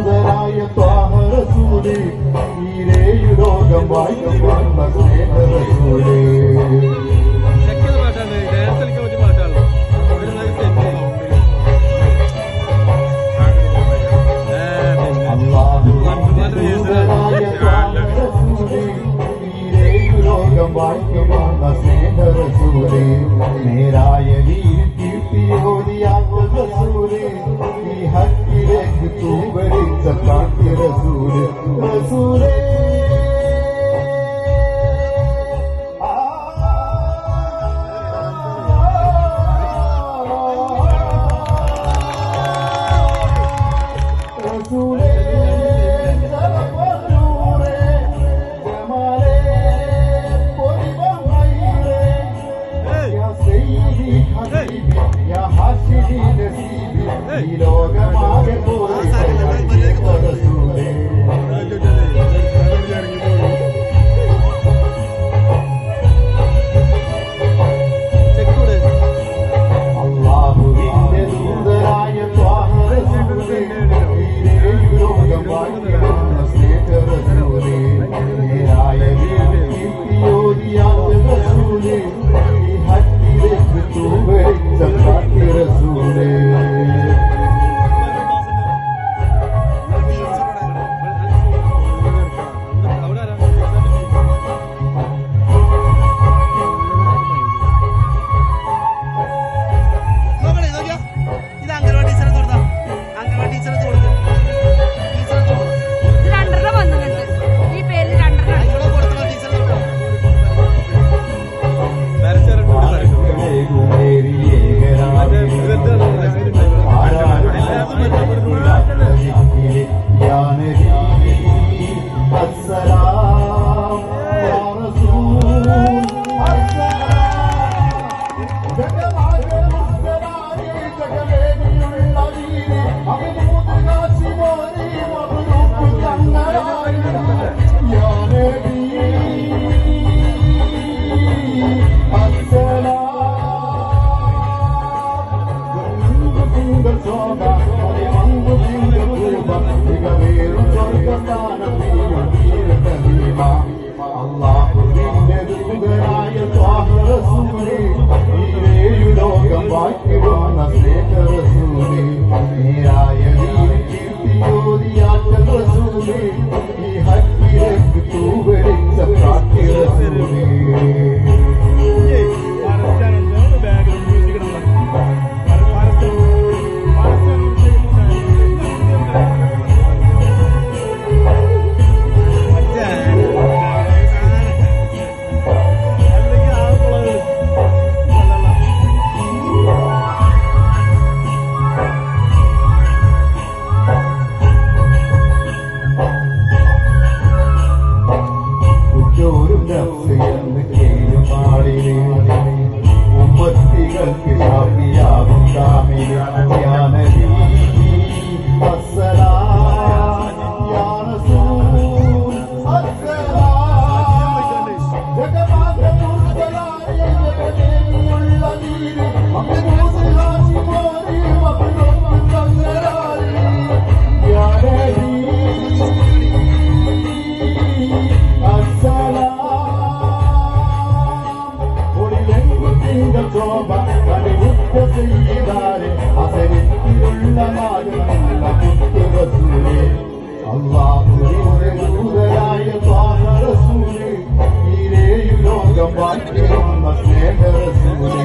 ദൂതരായ ത്വാഹ റസൂലേ ഈരേഴു ലോകം വാഴ്ത്തി വന്ന സ്നേഹ റസൂലേ നേരായ കീർത്തിയോദിയാത്ത റസൂലേ ഈ ഹക്കിലേക്ക് തൂവരിച്ച കാട്ടി റസൂലേ റസൂലേ റസൂലേ ഈ ലോകമാകെ പോയി റസൂലേ അല്ലാഹുവിന്റെ ദൂതരായ ത്വാഹ റസൂലേ ഈരേഴു ലോകം വാഴ്ത്തി വന്ന സ്നേഹ റസൂലേ നേരായ കീർത്തിയോദിയാത്ത റസൂലേ ഈ ഹക്കിലേക്ക് തൂവരിച്ച കാട്ടി റസൂലേ അല്ലാഹുവിന്റെ ദൂതരായ ത്വാഹ റസൂലേ ഈരേഴു ലോകം വാഴ്ത്തി വന്ന സ്നേഹ റസൂലേ നേരായ കീർത്തിയോദിയാത്ത റസൂലേ ഈ ഹക്കിലേക്ക് തൂവരിച്ച കാട്ടി റസൂലേ ഉമ്മത്തികൾക്ക് ഷാഫിയാകും കാമില യാ നബി അസ്സലാം യാ റസൂൽ അസ്സലാം ജഗമാത്ര മുർസലായ ജഗദേവിയുള്ള വീര് മഖ്ദൂസ് ഹാശിമോരി മഖ്ദൂസ് സംഗരാരി യാ നബി അസ്സലാം ശോഭ കളിമുറ്റ ചെയ്താരെ അസരിത്തിലുള്ള നാടുള്ള റസൂലേ അല്ലാഹുവിന്റെ ദൂതരായ ത്വാഹ റസൂലേ ഈരേഴു ലോകം വാഴ്ത്തി വന്ന സ്നേഹ റസൂലേ